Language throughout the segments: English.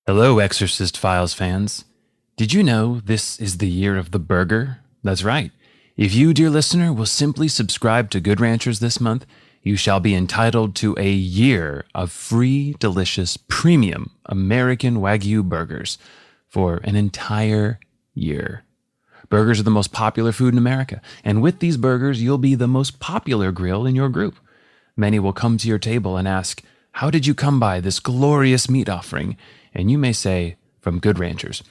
Hello, Exorcist Files fans. Did you know this is the year of the burger? That's right. If you, dear listener, will simply subscribe to Good Ranchers this month, you shall be entitled to a year of free, delicious, premium American Wagyu burgers for an entire year. Burgers are the most popular food in America, and with these burgers, you'll be the most popular grill in your group. Many will come to your table and ask, "How did you come by this glorious meat offering?" And you may say, "From Good Ranchers."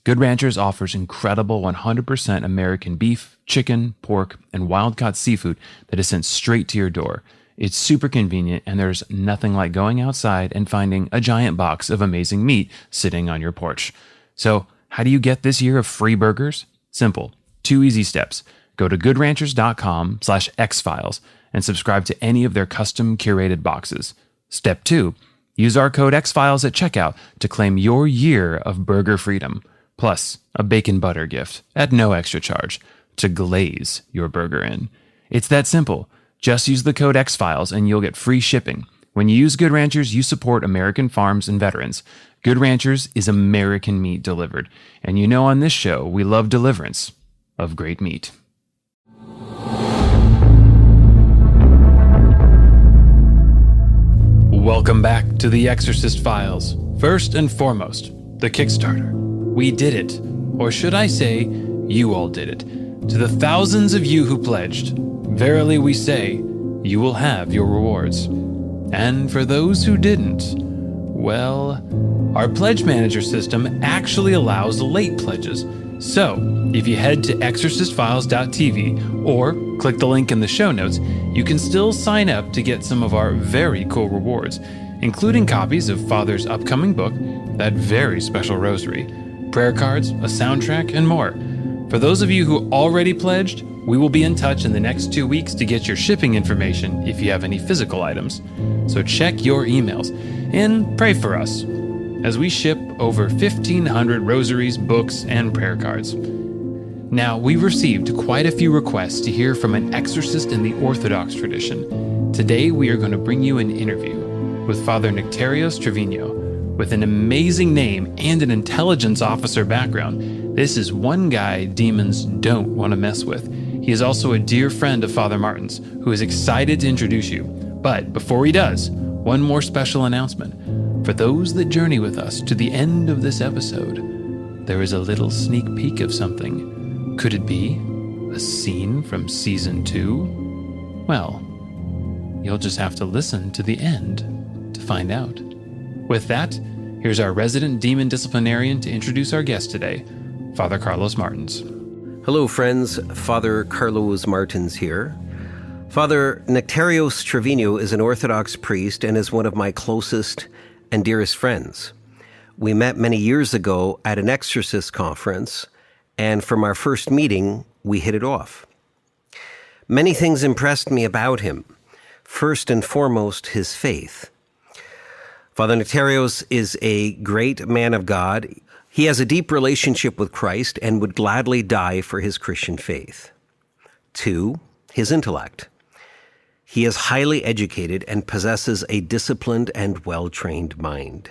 Good Ranchers offers incredible 100% American beef, chicken, pork, and wild-caught seafood that is sent straight to your door. It's super convenient, and there's nothing like going outside and finding a giant box of amazing meat sitting on your porch. So, how do you get this year of free burgers? Simple. 2 easy steps. Go to goodranchers.com/xfiles and subscribe to any of their custom curated boxes. Step 2. Use our code XFiles at checkout to claim your year of burger freedom, plus a bacon butter gift at no extra charge to glaze your burger in. It's that simple. Just use the code XFiles and you'll get free shipping. When you use Good Ranchers, you support American farms and veterans. Good Ranchers is American meat delivered. And you know on this show, we love deliverance of great meat. Welcome back to the Exorcist Files. First and foremost, the Kickstarter. We did it. Or should I say, you all did it. To the thousands of you who pledged, verily we say, you will have your rewards. And for those who didn't, well, our pledge manager system actually allows late pledges. So, if you head to exorcistfiles.tv or click the link in the show notes, you can still sign up to get some of our very cool rewards, including copies of Father's upcoming book, that very special rosary, prayer cards, a soundtrack, and more. For those of you who already pledged, we will be in touch in the next 2 weeks to get your shipping information if you have any physical items. So check your emails and pray for us as we ship over 1,500 rosaries, books, and prayer cards. Now, we've received quite a few requests to hear from an exorcist in the Orthodox tradition. Today, we are going to bring you an interview with Father Nectarios Trevino. With an amazing name and an intelligence officer background, this is one guy demons don't want to mess with. He is also a dear friend of Father Martin's, who is excited to introduce you. But before he does, one more special announcement. For those that journey with us to the end of this episode, there is a little sneak peek of something. Could it be a scene from season 2? Well, you'll just have to listen to the end to find out. With that, here's our resident demon disciplinarian to introduce our guest today, Father Carlos Martins. Hello, friends. Father Carlos Martins here. Father Nectarios Trevino is an Orthodox priest and is one of my closest and dearest friends. We met many years ago at an exorcist conference, and from our first meeting, we hit it off. Many things impressed me about him. First and foremost, his faith. Father Nectarios is a great man of God. He has a deep relationship with Christ and would gladly die for his Christian faith. 2, his intellect. He is highly educated and possesses a disciplined and well-trained mind.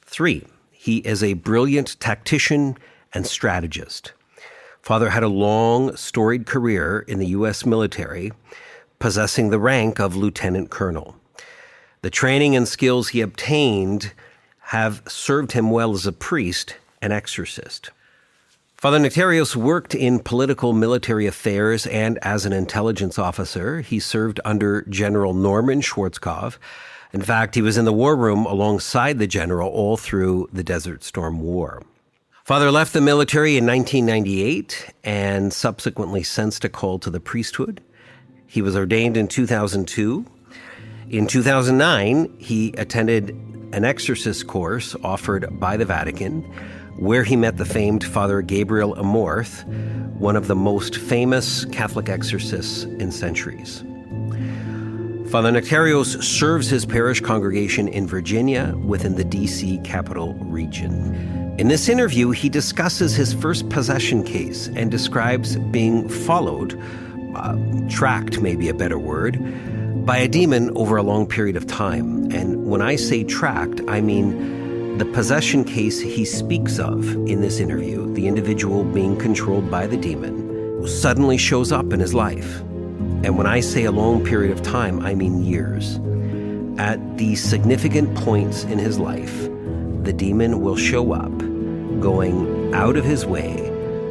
3, he is a brilliant tactician and strategist. Father had a long, storied career in the U.S. military, possessing the rank of lieutenant colonel. The training and skills he obtained have served him well as a priest and exorcist. Father Nectarios worked in political-military affairs and as an intelligence officer. He served under General Norman Schwarzkopf. In fact, he was in the war room alongside the general all through the Desert Storm War. Father left the military in 1998 and subsequently sensed a call to the priesthood. He was ordained in 2002. In 2009, he attended an exorcist course offered by the Vatican, where he met the famed Father Gabriel Amorth, one of the most famous Catholic exorcists in centuries. Father Nectarios serves his parish congregation in Virginia within the D.C. Capital Region. In this interview, he discusses his first possession case and describes being followed, tracked may be a better word, by a demon over a long period of time. And when I say tracked, I mean The possession case he speaks of in this interview, the individual being controlled by the demon, suddenly shows up in his life. And when I say a long period of time, I mean years. At the significant points in his life, the demon will show up, going out of his way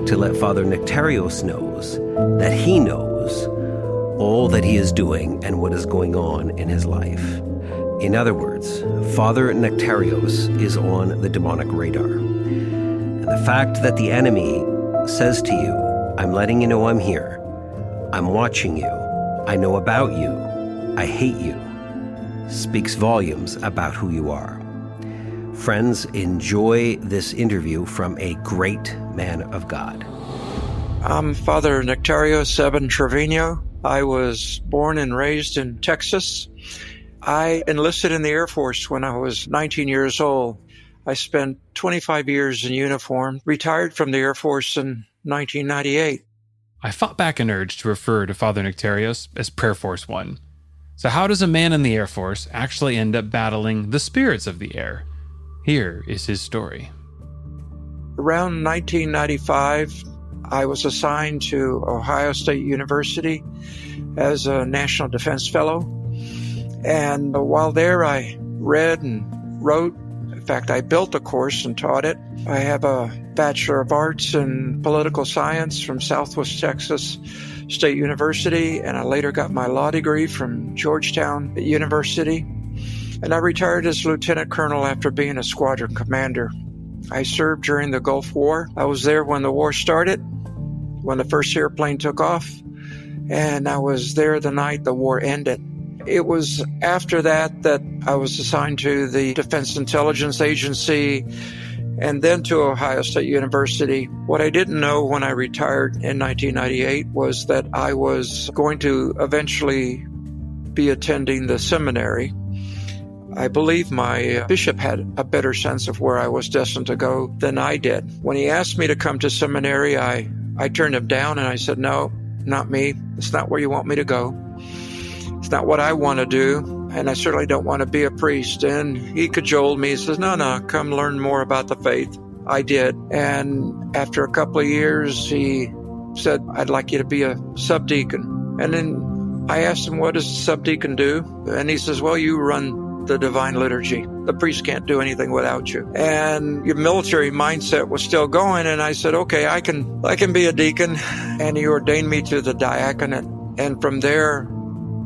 to let Father Nectarios knows that he knows all that he is doing and what is going on in his life. In other words, Father Nectarios is on the demonic radar. And the fact that the enemy says to you, I'm letting you know I'm here, I'm watching you, I know about you, I hate you, speaks volumes about who you are. Friends, enjoy this interview from a great man of God. I'm Father Nectarios Trevino. I was born and raised in Texas. I enlisted in the Air Force when I was 19 years old. I spent 25 years in uniform, retired from the Air Force in 1998. I fought back an urge to refer to Father Nectarios as Prayer Force One. So how does a man in the Air Force actually end up battling the spirits of the air? Here is his story. Around 1995, I was assigned to Ohio State University as a National Defense Fellow. And while there, I read and wrote. In fact, I built a course and taught it. I have a Bachelor of Arts in Political Science from Southwest Texas State University, and I later got my law degree from Georgetown University. And I retired as lieutenant colonel after being a squadron commander. I served during the Gulf War. I was there when the war started, when the first airplane took off, and I was there the night the war ended. It was after that I was assigned to the Defense Intelligence Agency and then to Ohio State University. What I didn't know when I retired in 1998 was that I was going to eventually be attending the seminary. I believe my bishop had a better sense of where I was destined to go than I did. When he asked me to come to seminary, I turned him down and I said, no, not me. It's not where you want me to go. It's not what I want to do, and I certainly don't want to be a priest. And he cajoled me. He says, no, come learn more about the faith. I did. And after a couple of years, he said, I'd like you to be a subdeacon. And then I asked him, what does a subdeacon do? And he says, well, you run the divine liturgy. The priest can't do anything without you. And your military mindset was still going. And I said, okay, I can be a deacon. And he ordained me to the diaconate. And from there,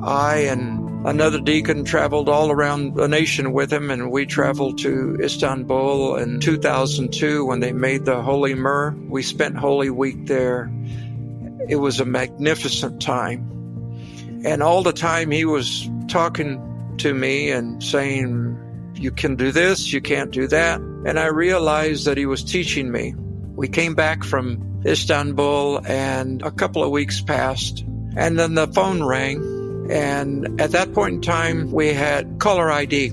I and another deacon traveled all around the nation with him, and we traveled to Istanbul in 2002 when they made the Holy Myrrh. We spent Holy Week there. It was a magnificent time. And all the time he was talking to me and saying, you can do this, you can't do that. And I realized that he was teaching me. We came back from Istanbul and a couple of weeks passed, and then the phone rang. And at that point in time, we had caller ID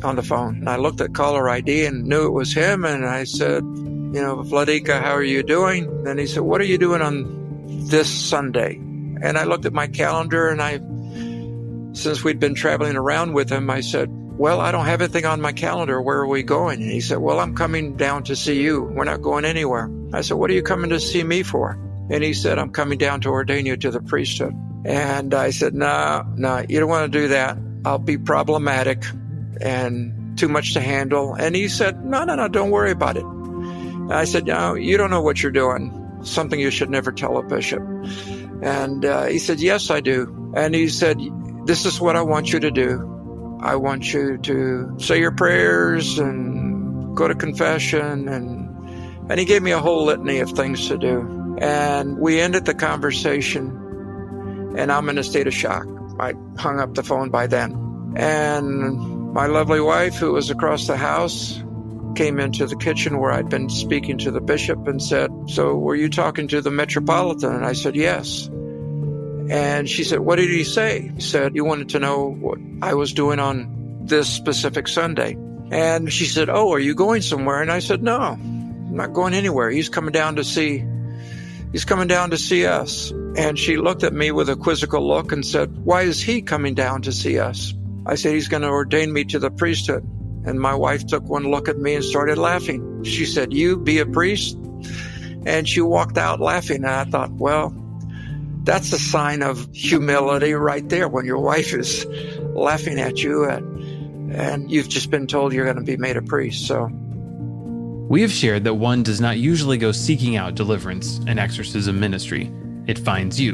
on the phone. And I looked at caller ID and knew it was him. And I said, Vladika, how are you doing? And he said, what are you doing on this Sunday? And I looked at my calendar, and since we'd been traveling around with him, I said, well, I don't have anything on my calendar. Where are we going? And he said, well, I'm coming down to see you. We're not going anywhere. I said, what are you coming to see me for? And he said, I'm coming down to ordain you to the priesthood. And I said, no, you don't want to do that. I'll be problematic and too much to handle. And he said, no, don't worry about it. And I said, no, you don't know what you're doing. Something you should never tell a bishop. And he said, yes, I do. And he said, this is what I want you to do. I want you to say your prayers and go to confession. And he gave me a whole litany of things to do. And we ended the conversation, and I'm in a state of shock. I hung up the phone by then. And my lovely wife, who was across the house, came into the kitchen where I'd been speaking to the bishop and said, so were you talking to the Metropolitan? And I said, yes. And she said, what did he say? He said, he wanted to know what I was doing on this specific Sunday. And she said, oh, are you going somewhere? And I said, no, I'm not going anywhere. He's coming down to see us. And she looked at me with a quizzical look and said, why is he coming down to see us? I said, he's going to ordain me to the priesthood. And my wife took one look at me and started laughing. She said, "You be a priest?" And she walked out laughing. And I thought, well, that's a sign of humility right there when your wife is laughing at you and you've just been told you're going to be made a priest. So We have shared that one does not usually go seeking out deliverance and exorcism ministry. It finds you.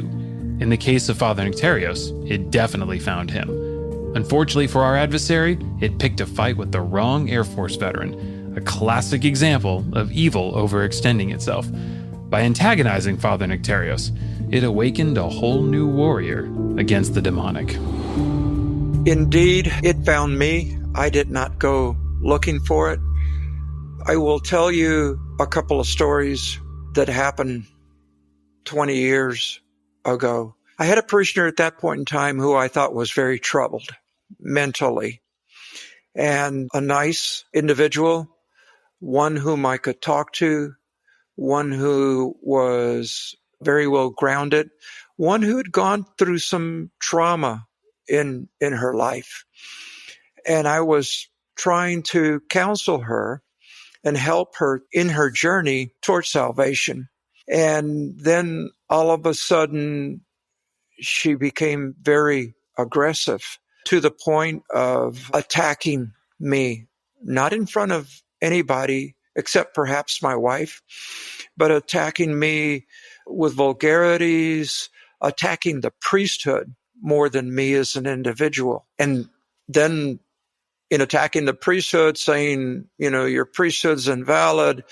In the case of Father Nectarios, it definitely found him. Unfortunately for our adversary, it picked a fight with the wrong Air Force veteran, a classic example of evil overextending itself. By antagonizing Father Nectarios, it awakened a whole new warrior against the demonic. indeed, it found me. I did not go looking for it. I will tell you a couple of stories that happened 20 years ago. I had a parishioner at that point in time who I thought was very troubled mentally, and a nice individual, one whom I could talk to, one who was very well grounded, one who had gone through some trauma in her life. And I was trying to counsel her and help her in her journey towards salvation. And then all of a sudden, she became very aggressive to the point of attacking me, not in front of anybody except perhaps my wife, but attacking me with vulgarities, attacking the priesthood more than me as an individual. And then in attacking the priesthood, saying, your priesthood's invalid,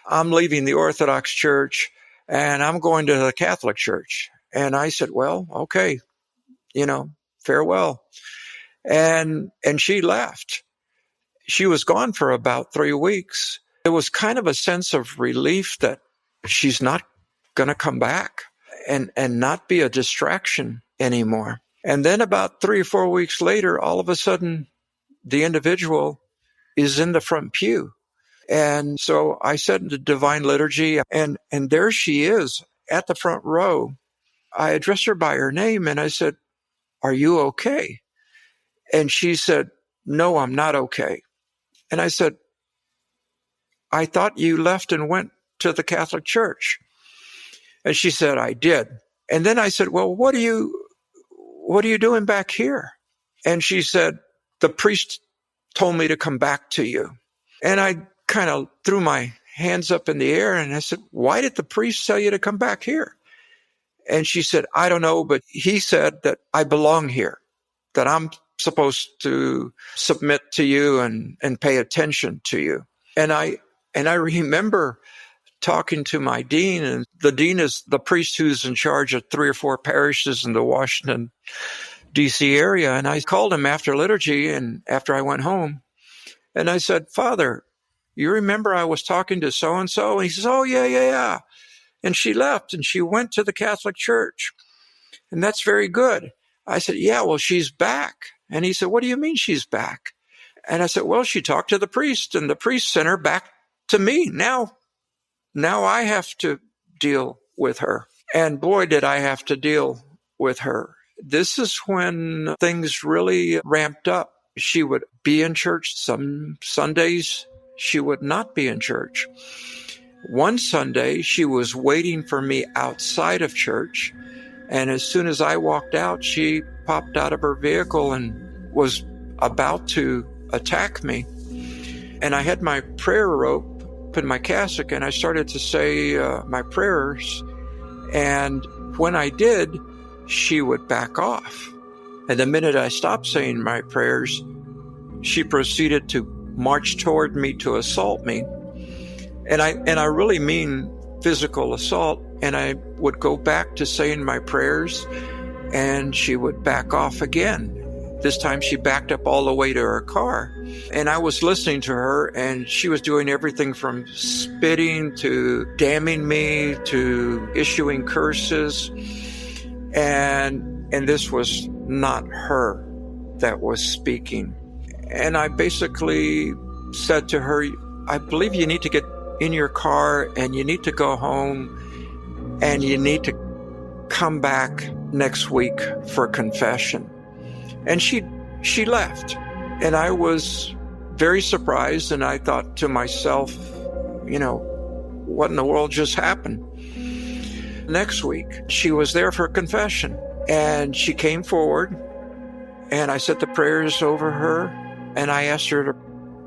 I'm leaving the Orthodox Church and I'm going to the Catholic Church. And I said, well, okay, farewell. And she left. She was gone for about 3 weeks. It was kind of a sense of relief that she's not going to come back and not be a distraction anymore. And then about 3 or 4 weeks later, all of a sudden, the individual is in the front pew. And so I said the Divine Liturgy, and there she is at the front row. I addressed her by her name, and I said, "Are you okay?" And she said, "No, I'm not okay." And I said, "I thought you left and went to the Catholic Church." And she said, "I did." And then I said, "Well, what are you doing back here?" And she said, "The priest told me to come back to you." And I kind of threw my hands up in the air and I said, "Why did the priest tell you to come back here?" And she said, "I don't know, but he said that I belong here, that I'm supposed to submit to you and pay attention to you." And I remember talking to my dean, and the dean is the priest who's in charge of 3 or 4 parishes in the Washington, D.C. area. And I called him after liturgy and after I went home. And I said, "Father, you remember I was talking to so-and-so?" And he says, "Oh, yeah. And she left and she went to the Catholic Church. And that's very good." I said, "Yeah, well, she's back." And he said, "What do you mean she's back?" And I said, "Well, she talked to the priest and the priest sent her back to me. Now I have to deal with her." And boy, did I have to deal with her. This is when things really ramped up. She would be in church. Some Sundays she would not be in church. One Sunday, she was waiting for me outside of church. And as soon as I walked out, she popped out of her vehicle and was about to attack me. And I had my prayer rope in my cassock, and I started to say my prayers. And when I did, she would back off. And the minute I stopped saying my prayers, she proceeded to march toward me to assault me. And I really mean physical assault. And I would go back to saying my prayers, and she would back off again. This time she backed up all the way to her car. And I was listening to her, and she was doing everything from spitting to damning me to issuing curses. And this was not her that was speaking. And I basically said to her, "I believe you need to get in your car and you need to go home and you need to come back next week for confession." And she left. And I was very surprised, and I thought to myself, what in the world just happened? Next week, she was there for confession, and she came forward, and I said the prayers over her, and I asked her to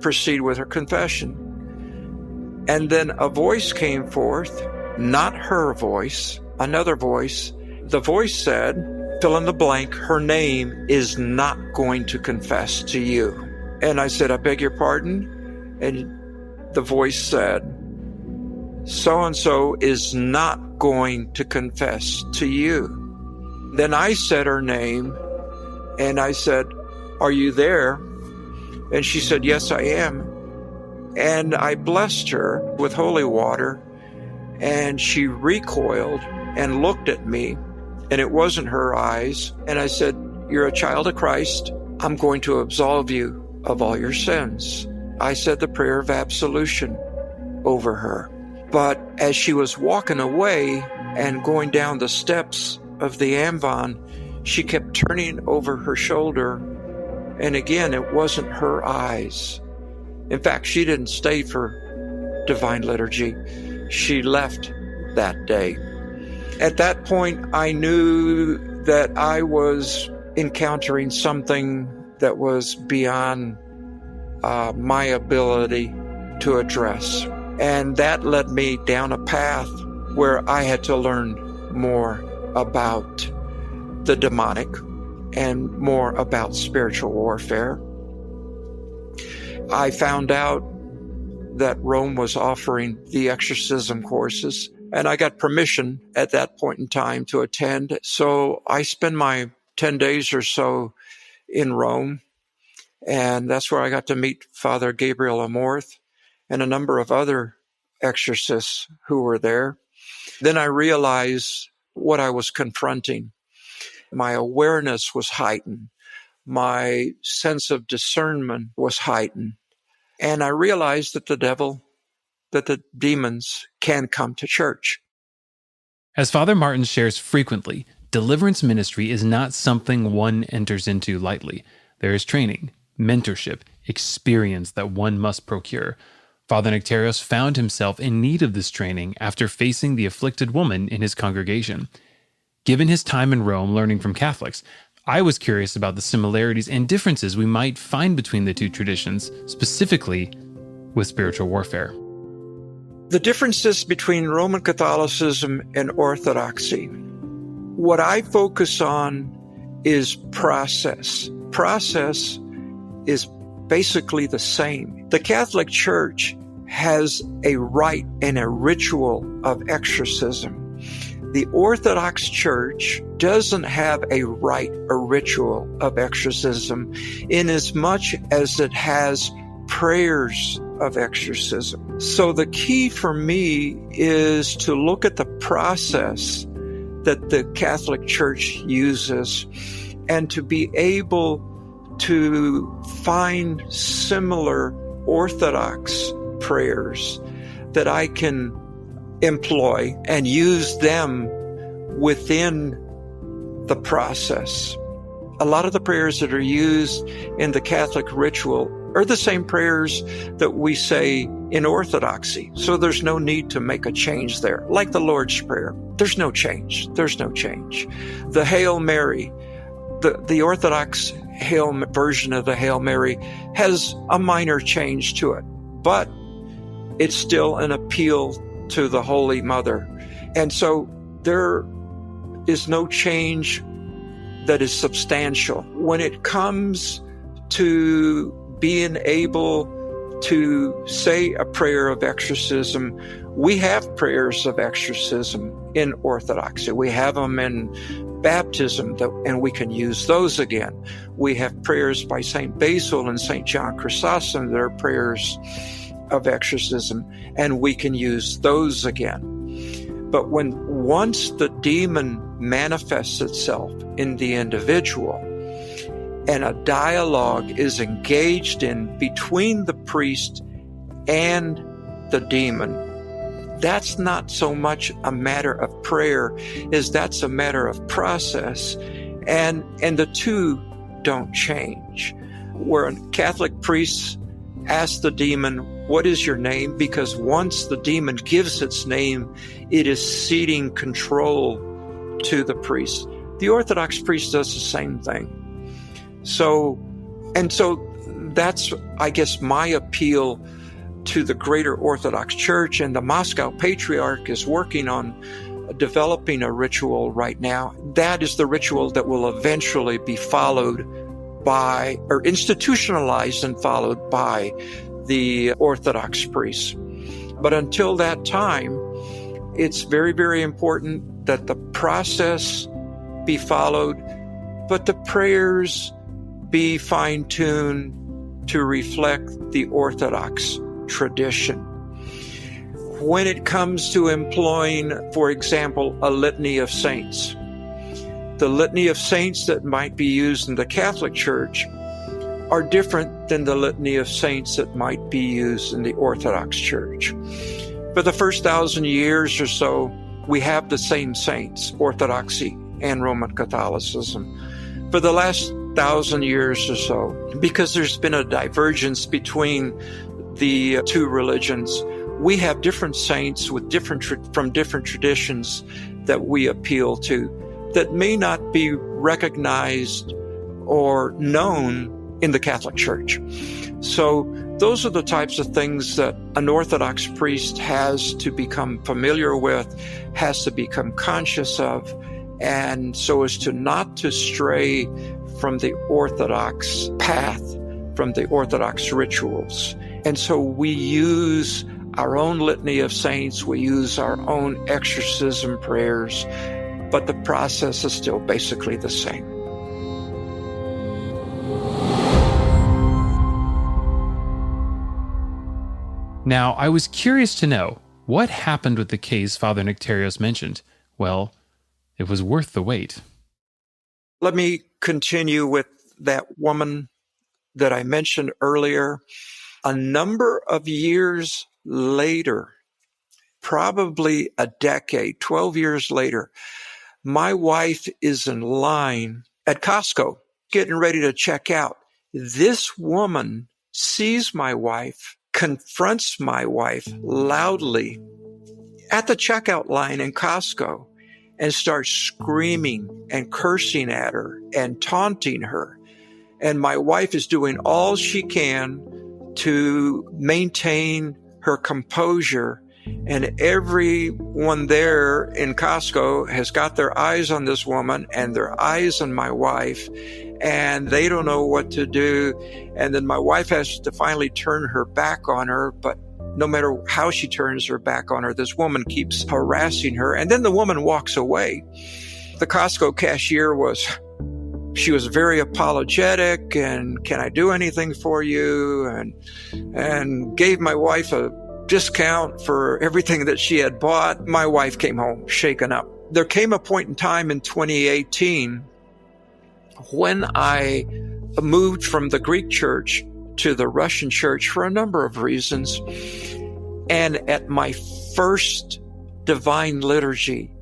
proceed with her confession. And then a voice came forth, not her voice, another voice. The voice said, fill in the blank, her name is not going to confess to you. And I said, I beg your pardon? And the voice said, so-and-so is not going to confess to you. Then I said her name, and I said, are you there? And she said, yes, I am. And I blessed her with holy water, and she recoiled and looked at me, and it wasn't her eyes. And I said, you're a child of Christ. I'm going to absolve you of all your sins. I said the prayer of absolution over her. But as she was walking away and going down the steps of the Amvon, she kept turning over her shoulder. And again, it wasn't her eyes. In fact, she didn't stay for Divine Liturgy. She left that day. At that point, I knew that I was encountering something that was beyond my ability to address. And that led me down a path where I had to learn more about the demonic and more about spiritual warfare. I found out that Rome was offering the exorcism courses, and I got permission at that point in time to attend. So I spent my 10 days or so in Rome, and that's where I got to meet Father Gabriel Amorth and a number of other exorcists who were there. Then I realized what I was confronting. My awareness was heightened. My sense of discernment was heightened. And I realized that the demons can come to church. As Father Martin shares frequently, deliverance ministry is not something one enters into lightly. There is training, mentorship, experience that one must procure. Father Nectarios found himself in need of this training after facing the afflicted woman in his congregation. Given his time in Rome learning from Catholics, I was curious about the similarities and differences we might find between the two traditions, specifically with spiritual warfare. The differences between Roman Catholicism and Orthodoxy. What I focus on is process. Process is basically the same. The Catholic Church has a rite and a ritual of exorcism. The Orthodox Church doesn't have a rite or ritual of exorcism inasmuch as it has prayers of exorcism. So the key for me is to look at the process that the Catholic Church uses and to be able to find similar Orthodox prayers that I can employ and use them within the process. A lot of the prayers that are used in the Catholic ritual are the same prayers that we say in Orthodoxy. So there's no need to make a change there. Like the Lord's Prayer, there's no change. There's no change. The Hail Mary, the Orthodox version of the Hail Mary has a minor change to it, but it's still an appeal to the Holy Mother. And so there is no change that is substantial. When it comes to being able to say a prayer of exorcism, we have prayers of exorcism in Orthodoxy. We have them in baptism, and we can use those again. We have prayers by St. Basil and St. John Chrysostom that are prayers of exorcism, and we can use those again. But once the demon manifests itself in the individual and a dialogue is engaged in between the priest and the demon, that's not so much a matter of prayer as that's a matter of process, and the two don't change. Where Catholic priests ask the demon, what is your name? Because once the demon gives its name, it is ceding control to the priest. The Orthodox priest does the same thing. So that's, I guess, my appeal to the greater Orthodox Church, and the Moscow Patriarch is working on developing a ritual right now. That is the ritual that will eventually be followed by, or institutionalized and followed by, the Orthodox priests. But until that time, it's very, very important that the process be followed, but the prayers be fine-tuned to reflect the Orthodox tradition. When it comes to employing, for example, a litany of saints, the litany of saints that might be used in the Catholic Church are different than the litany of saints that might be used in the Orthodox Church. For the first 1,000 years or so, we have the same saints, Orthodoxy and Roman Catholicism. For the last 1,000 years or so, because there's been a divergence between the two religions, we have different saints with from different traditions that we appeal to, that may not be recognized or known in the Catholic Church. So those are the types of things that an Orthodox priest has to become familiar with, has to become conscious of, and so as to not to stray from the Orthodox path, from the Orthodox rituals. And so we use our own litany of saints, we use our own exorcism prayers, but the process is still basically the same. Now, I was curious to know, what happened with the case Father Nectarios mentioned? Well, it was worth the wait. Let me continue with that woman that I mentioned earlier. A number of years later, probably a decade, 12 years later, my wife is in line at Costco, getting ready to check out. This woman sees my wife, confronts my wife loudly at the checkout line in Costco, and starts screaming and cursing at her and taunting her. And my wife is doing all she can to maintain her composure. And everyone there in Costco has got their eyes on this woman and their eyes on my wife, and they don't know what to do. And then my wife has to finally turn her back on her, but no matter how she turns her back on her, this woman keeps harassing her. And then the woman walks away. The Costco cashier was very apologetic and, can I do anything for you? And gave my wife a discount for everything that she had bought. My wife came home shaken up. There came a point in time in 2018 when I moved from the Greek church to the Russian church for a number of reasons. And at my first divine liturgy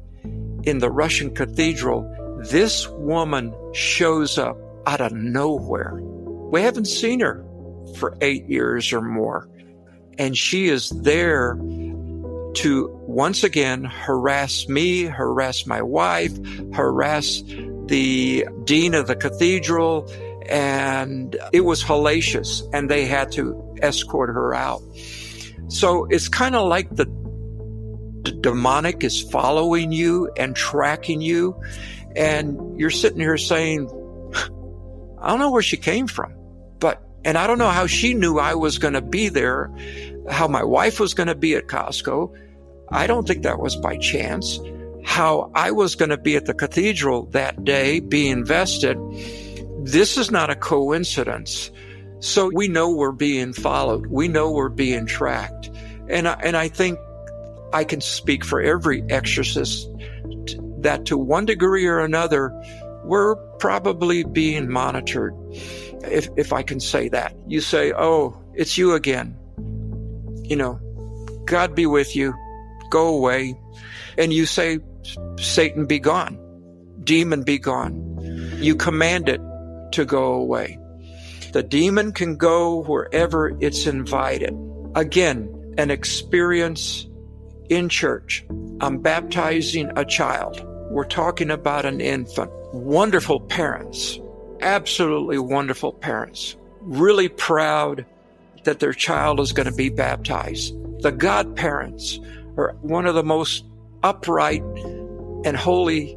in the Russian cathedral, this woman shows up out of nowhere. We haven't seen her for 8 years or more. And she is there to once again harass me, harass my wife, harass the dean of the cathedral. And it was hellacious, and they had to escort her out. So it's kind of like the demonic is following you and tracking you. And you're sitting here saying, I don't know where she came from, and I don't know how she knew I was going to be there, how my wife was going to be at Costco. I don't think that was by chance. How I was going to be at the cathedral that day, being vested. This is not a coincidence. So we know we're being followed. We know we're being tracked. And I think I can speak for every exorcist that to one degree or another, we're probably being monitored, if I can say that. You say, oh, it's you again. God be with you. Go away. And you say, Satan be gone. Demon be gone. You command it to go away. The demon can go wherever it's invited. Again, an experience in church. I'm baptizing a child. We're talking about an infant. Wonderful parents, absolutely wonderful parents, really proud that their child is going to be baptized. The godparents are one of the most upright and holy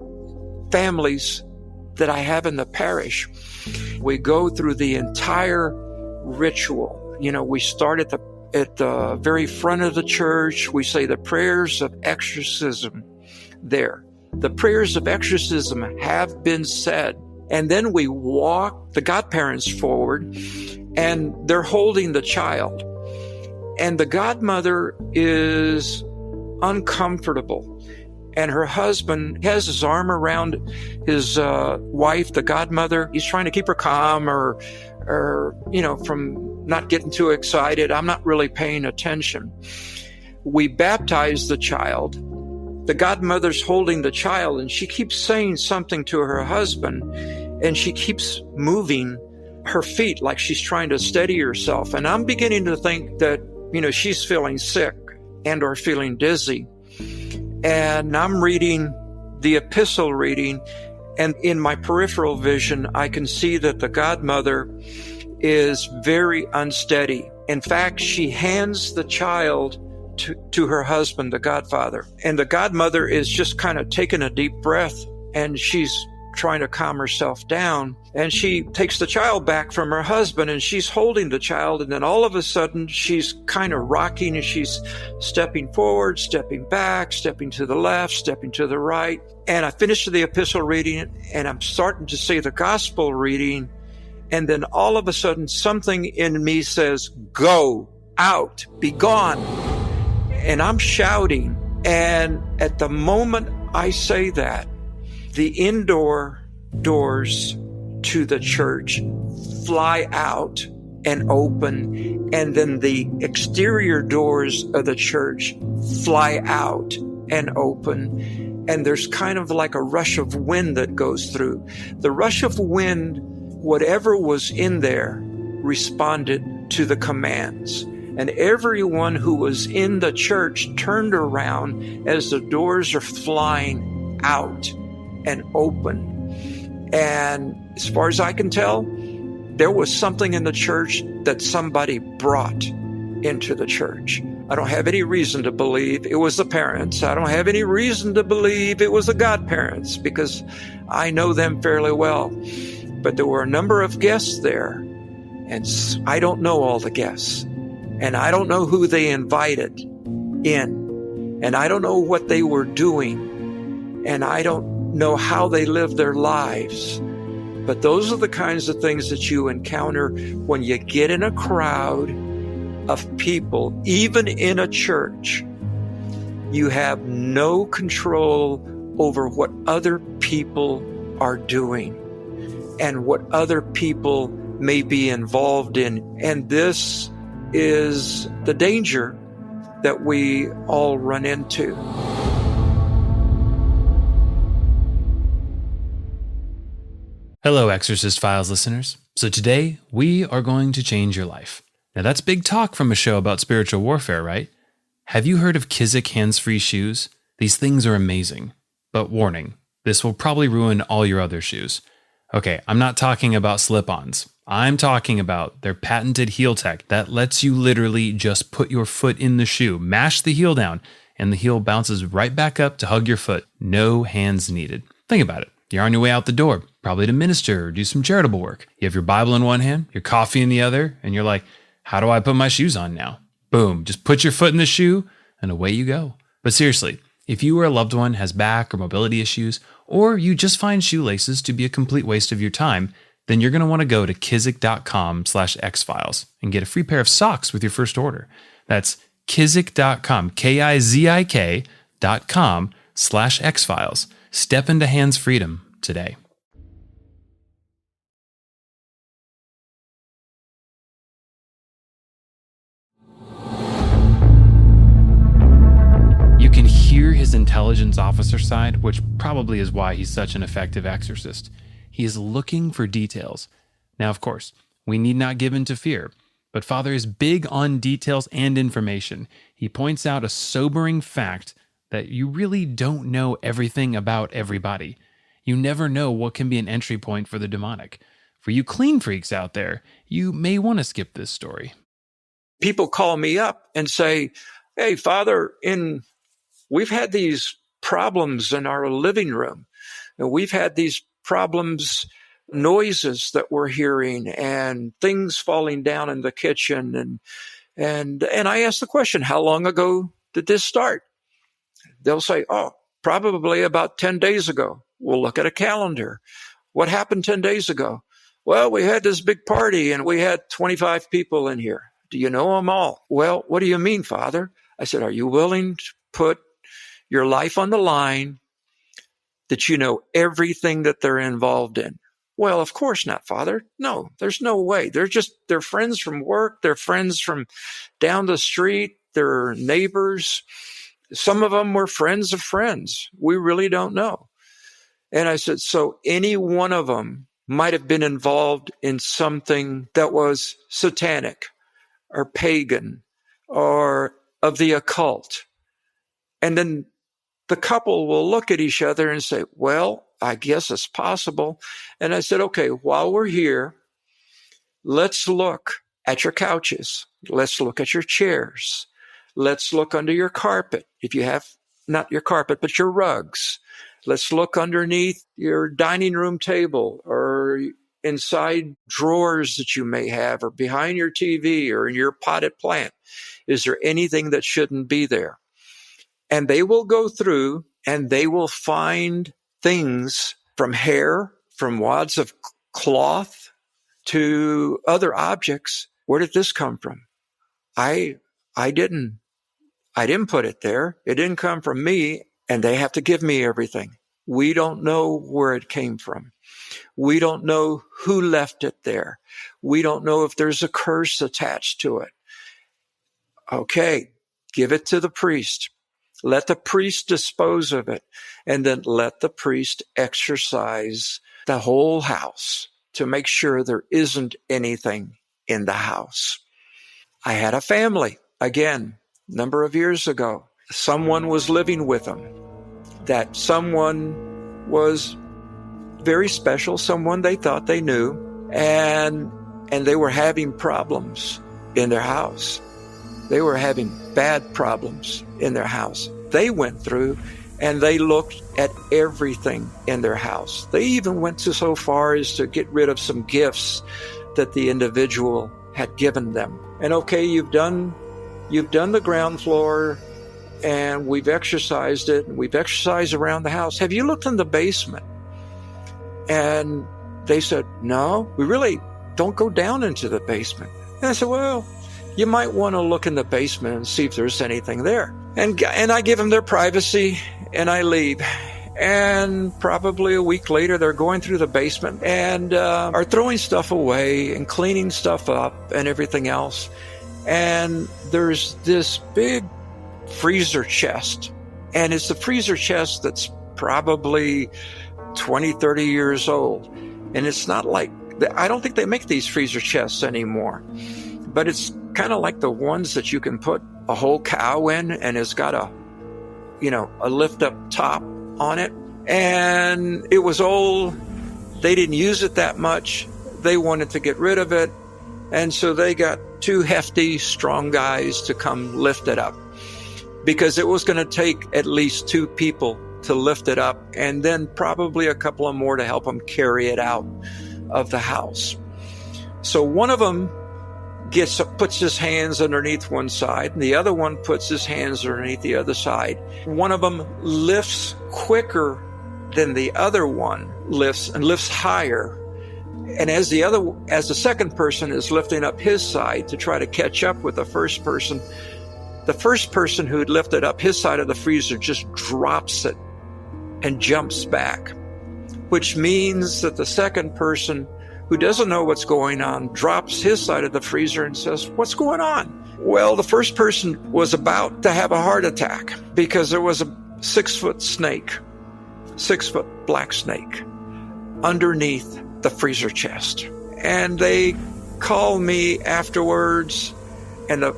families that I have in the parish. We go through the entire ritual. We start at the very front of the church. We say the prayers of exorcism there. The prayers of exorcism have been said. And then we walk the godparents forward, and they're holding the child. And the godmother is uncomfortable. And her husband has his arm around his wife, the godmother. He's trying to keep her calm or from not getting too excited. I'm not really paying attention. We baptize the child. The godmother's holding the child, and she keeps saying something to her husband, and she keeps moving her feet like she's trying to steady herself. And I'm beginning to think that, she's feeling sick and or feeling dizzy. And I'm reading the epistle reading, and in my peripheral vision, I can see that the godmother is very unsteady. In fact, she hands the child to her husband, the godfather. And the godmother is just kind of taking a deep breath, and she's trying to calm herself down. And she takes the child back from her husband, and she's holding the child. And then all of a sudden, she's kind of rocking, and she's stepping forward, stepping back, stepping to the left, stepping to the right. And I finished the epistle reading, and I'm starting to say the gospel reading. And then all of a sudden, something in me says, "Go out, be gone." And I'm shouting. And at the moment I say that, the indoor doors to the church fly out and open, and then the exterior doors of the church fly out and open, and there's kind of like a rush of wind that goes through. The rush of wind, whatever was in there, responded to the commands. And everyone who was in the church turned around as the doors are flying out and open. And as far as I can tell, there was something in the church that somebody brought into the church. I don't have any reason to believe it was the parents. I don't have any reason to believe it was the godparents, because I know them fairly well. But there were a number of guests there, and I don't know all the guests. And I don't know who they invited in. And I don't know what they were doing. And I don't know how they lived their lives. But those are the kinds of things that you encounter when you get in a crowd of people, even in a church. You have no control over what other people are doing and what other people may be involved in. And this is the danger that we all run into. Hello, Exorcist Files listeners. So today, we are going to change your life. Now that's big talk from a show about spiritual warfare, right? Have you heard of Kizik hands-free shoes? These things are amazing. But warning, this will probably ruin all your other shoes. Okay, I'm not talking about slip-ons. I'm talking about their patented heel tech that lets you literally just put your foot in the shoe, mash the heel down, and the heel bounces right back up to hug your foot. No hands needed. Think about it. You're on your way out the door, probably to minister or do some charitable work. You have your Bible in one hand, your coffee in the other, and you're like, how do I put my shoes on now? Boom, just put your foot in the shoe and away you go. But seriously, if you or a loved one has back or mobility issues, or you just find shoelaces to be a complete waste of your time, then you're going to want to go to kizik.com/xfiles and get a free pair of socks with your first order. That's kizik.com, kizik.com/xfiles. Step into hands freedom today. You can hear his intelligence officer side, which probably is why he's such an effective exorcist. He is looking for details. Now, of course, We need not give in to fear. But Father is big on details and information. He points out a sobering fact that you really don't know everything about everybody. You never know what can be an entry point for the demonic. For you clean freaks out there, you may want to skip this story. People call me up and say, hey, Father, we've had these problems in our living room. And we've had these problems, noises that we're hearing and things falling down in the kitchen. And I ask the question, how long ago did this start? They'll say, oh, probably about 10 days ago. We'll look at a calendar. What happened 10 days ago? Well, we had this big party and we had 25 people in here. Do you know them all? Well, what do you mean, Father? I said, are you willing to put your life on the line that you know everything that they're involved in? Well, of course not, Father. No, there's no way. They're friends from work. They're friends from down the street. They're neighbors. Some of them were friends of friends. We really don't know. And I said, so any one of them might have been involved in something that was satanic or pagan or of the occult. And then the couple will look at each other and say, well, I guess it's possible. And I said, okay, while we're here, let's look at your couches. Let's look at your chairs. Let's look under your carpet. If you have not your carpet, but your rugs. Let's look underneath your dining room table or inside drawers that you may have or behind your TV or in your potted plant. Is there anything that shouldn't be there? And they will go through and they will find things from hair, from wads of cloth to other objects. Where did this come from? I didn't put it there. It didn't come from me, and they have to give me everything. We don't know where it came from. We don't know who left it there. We don't know if there's a curse attached to it. Okay, give it to the priest. Let the priest dispose of it, and then let the priest exorcise the whole house to make sure there isn't anything in the house. I had a family, again, a number of years ago. Someone was living with them. That someone was very special, someone they thought they knew, and they were having problems in their house. They were having bad problems in their house. They went through and they looked at everything in their house. They even went so far as to get rid of some gifts that the individual had given them. And okay, you've done the ground floor and we've exercised it and we've exercised around the house. Have you looked in the basement? And they said, no, we really don't go down into the basement. And I said, well, you might want to look in the basement and see if there's anything there. And I give them their privacy and I leave. And probably a week later, they're going through the basement and are throwing stuff away and cleaning stuff up and everything else. And there's this big freezer chest. And it's the freezer chest that's probably 20, 30 years old. And it's not like, I don't think they make these freezer chests anymore. But it's kind of like the ones that you can put a whole cow in, and it's got a lift up top on it. And it was old. They didn't use it that much. They wanted to get rid of it. And so they got two hefty, strong guys to come lift it up, because it was going to take at least two people to lift it up, and then probably a couple of more to help them carry it out of the house. So one of them puts his hands underneath one side, and the other one puts his hands underneath the other side. One of them lifts quicker than the other one lifts, and lifts higher. And as the second person is lifting up his side to try to catch up with the first person who had lifted up his side of the freezer just drops it and jumps back, which means that the second person, who doesn't know what's going on, drops his side of the freezer and says, what's going on? Well, the first person was about to have a heart attack because there was a 6-foot snake, 6-foot black snake underneath the freezer chest. And they call me afterwards, and the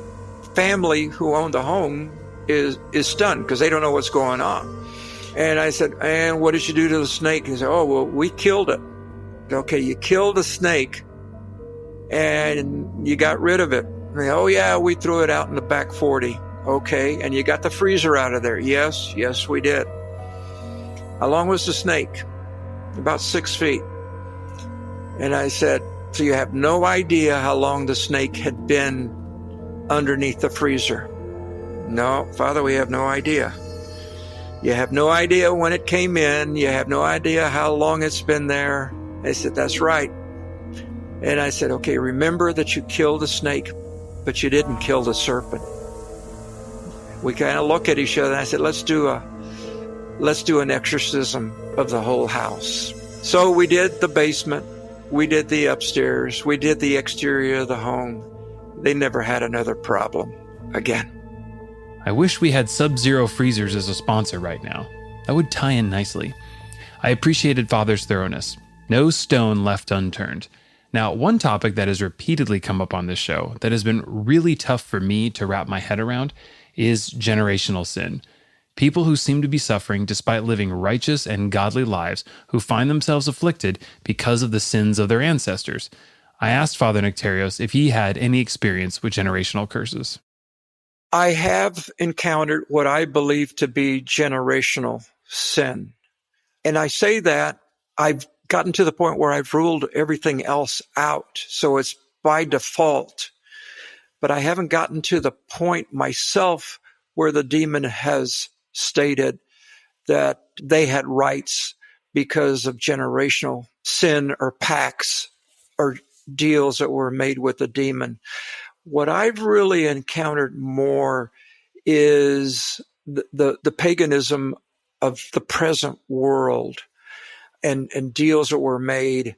family who owned the home is stunned because they don't know what's going on. And I said, and what did you do to the snake? He said, oh, well, we killed it. Okay, you killed a snake and you got rid of it. And they, oh, yeah, we threw it out in the back 40. Okay, and you got the freezer out of there. Yes, we did. How long was the snake? About 6 feet. And I said, so you have no idea how long the snake had been underneath the freezer? No, Father, we have no idea. You have no idea when it came in. You have no idea how long it's been there. They said, that's right. And I said, okay, remember that you killed the snake, but you didn't kill the serpent. We kind of look at each other and I said, let's do an exorcism of the whole house. So we did the basement. We did the upstairs. We did the exterior of the home. They never had another problem again. I wish we had Sub-Zero freezers as a sponsor right now. That would tie in nicely. I appreciated Father's thoroughness. No stone left unturned. Now, one topic that has repeatedly come up on this show that has been really tough for me to wrap my head around is generational sin. People who seem to be suffering despite living righteous and godly lives who find themselves afflicted because of the sins of their ancestors. I asked Father Nectarios if he had any experience with generational curses. I have encountered what I believe to be generational sin. And I say that I've gotten to the point where I've ruled everything else out. So it's by default. But I haven't gotten to the point myself where the demon has stated that they had rights because of generational sin or pacts or deals that were made with the demon. What I've really encountered more is the paganism of the present world and deals that were made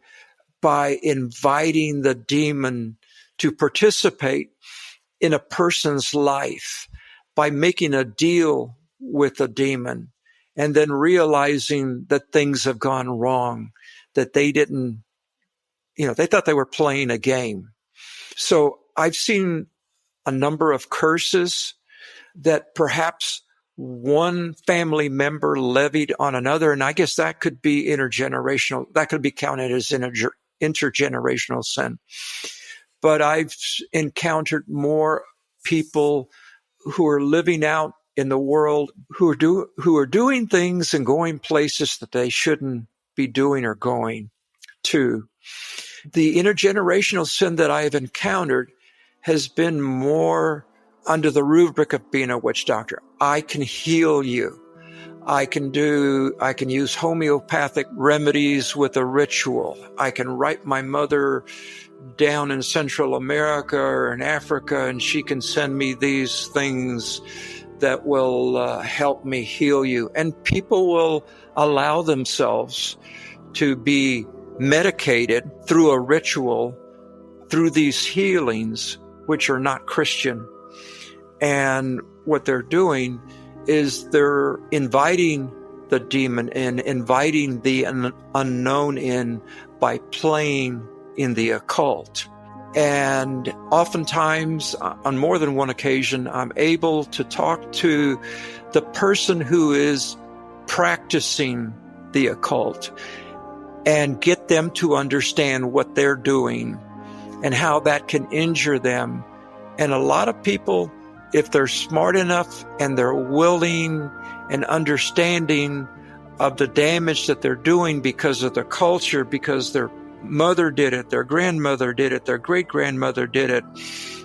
by inviting the demon to participate in a person's life, by making a deal with the demon and then realizing that things have gone wrong, that they didn't, they thought they were playing a game. So I've seen a number of curses that perhaps one family member levied on another, and I guess that could be intergenerational. That could be counted as intergenerational sin. But I've encountered more people who are living out in the world, who are doing things and going places that they shouldn't be doing or going to. The intergenerational sin that I have encountered has been more under the rubric of being a witch doctor. I can heal you. I can use homeopathic remedies with a ritual. I can write my mother down in Central America or in Africa, and she can send me these things that will help me heal you. And people will allow themselves to be medicated through a ritual, through these healings, which are not Christian. And what they're doing is they're inviting the demon in, inviting the unknown in by playing in the occult. And oftentimes, on more than one occasion, I'm able to talk to the person who is practicing the occult and get them to understand what they're doing and how that can injure them. And a lot of people, if they're smart enough and they're willing and understanding of the damage that they're doing because of their culture, because their mother did it, their grandmother did it, their great-grandmother did it,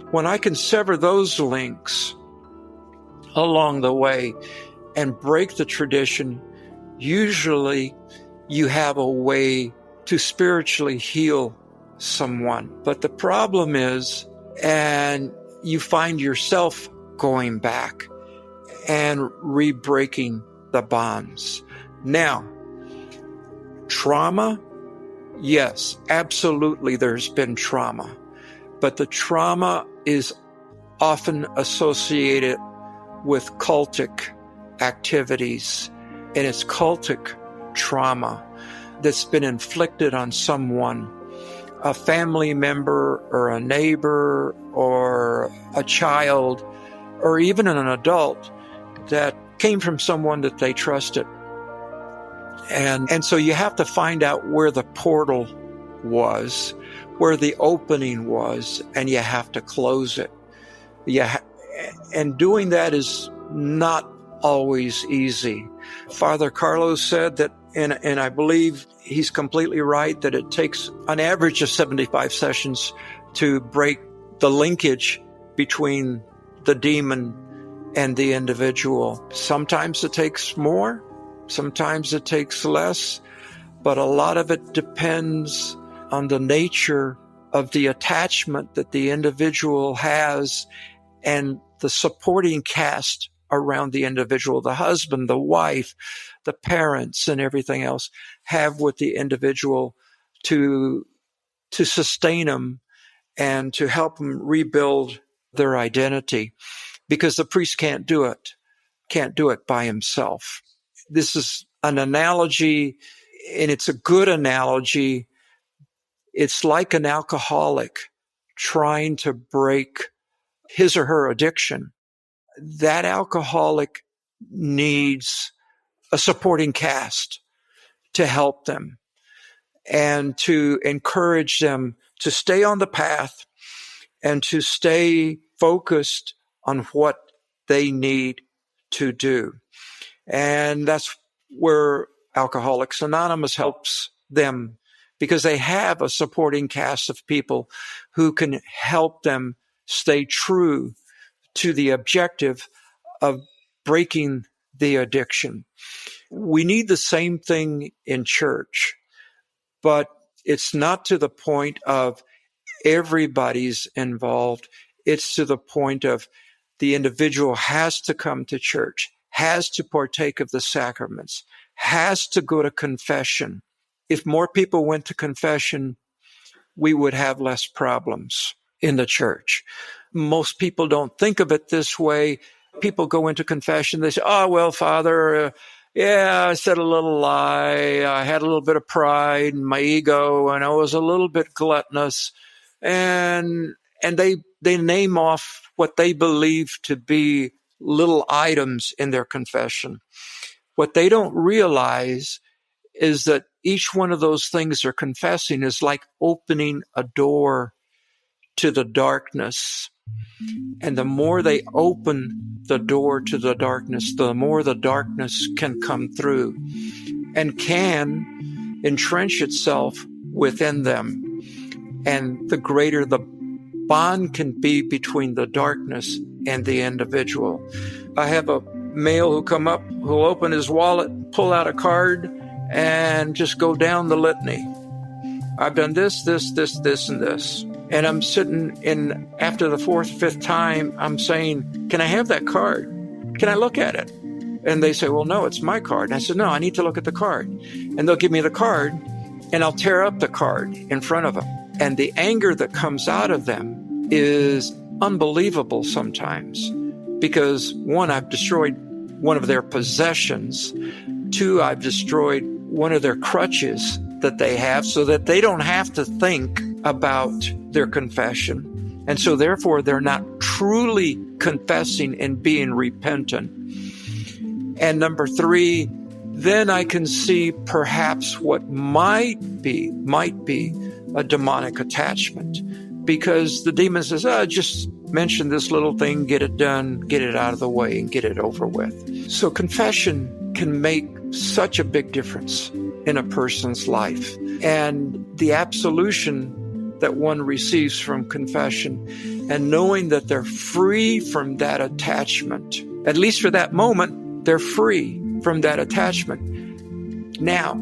when I can sever those links along the way and break the tradition, usually you have a way to spiritually heal someone. But the problem is, and you find yourself going back and re-breaking the bonds. Now, trauma, yes, absolutely there's been trauma, but the trauma is often associated with cultic activities, and it's cultic trauma that's been inflicted on someone a family member or a neighbor or a child or even an adult that came from someone that they trusted. And so you have to find out where the portal was, where the opening was, and you have to close it. And doing that is not always easy. Father Carlos said that, and I believe he's completely right, that it takes an average of 75 sessions to break the linkage between the demon and the individual. Sometimes it takes more, sometimes it takes less, but a lot of it depends on the nature of the attachment that the individual has and the supporting cast around the individual, the husband, the wife, the parents, and everything else have with the individual to sustain them and to help them rebuild their identity, because the priest can't do it by himself. This is an analogy, and it's a good analogy. It's like an alcoholic trying to break his or her addiction. That alcoholic needs a supporting cast to help them and to encourage them to stay on the path and to stay focused on what they need to do. And that's where Alcoholics Anonymous helps them, because they have a supporting cast of people who can help them stay true to the objective of breaking the addiction. We need the same thing in church, but it's not to the point of everybody's involved. It's to the point of the individual has to come to church, has to partake of the sacraments, has to go to confession. If more people went to confession, we would have less problems in the church. Most people don't think of it this way. People go into confession. They say, oh, well, Father, I said a little lie. I had a little bit of pride and my ego, and I was a little bit gluttonous. And they name off what they believe to be little items in their confession. What they don't realize is that each one of those things they're confessing is like opening a door to the darkness. And the more they open the door to the darkness, the more the darkness can come through and can entrench itself within them. And the greater the bond can be between the darkness and the individual. I have a male who'll come up, who'll open his wallet, pull out a card, and just go down the litany. I've done this, and this. And I'm sitting in, after the fourth, fifth time, I'm saying, can I have that card? Can I look at it? And they say, well, no, it's my card. And I said, no, I need to look at the card. And they'll give me the card, and I'll tear up the card in front of them. And the anger that comes out of them is unbelievable sometimes, because one, I've destroyed one of their possessions. Two, I've destroyed one of their crutches that they have so that they don't have to think about their confession. And so therefore, they're not truly confessing and being repentant. And number three, then I can see perhaps what might be a demonic attachment, because the demon says, just mention this little thing, get it done, get it out of the way, and get it over with. So confession can make such a big difference in a person's life. And the absolution that one receives from confession, and knowing that they're free from that attachment, at least for that moment, they're free from that attachment. Now,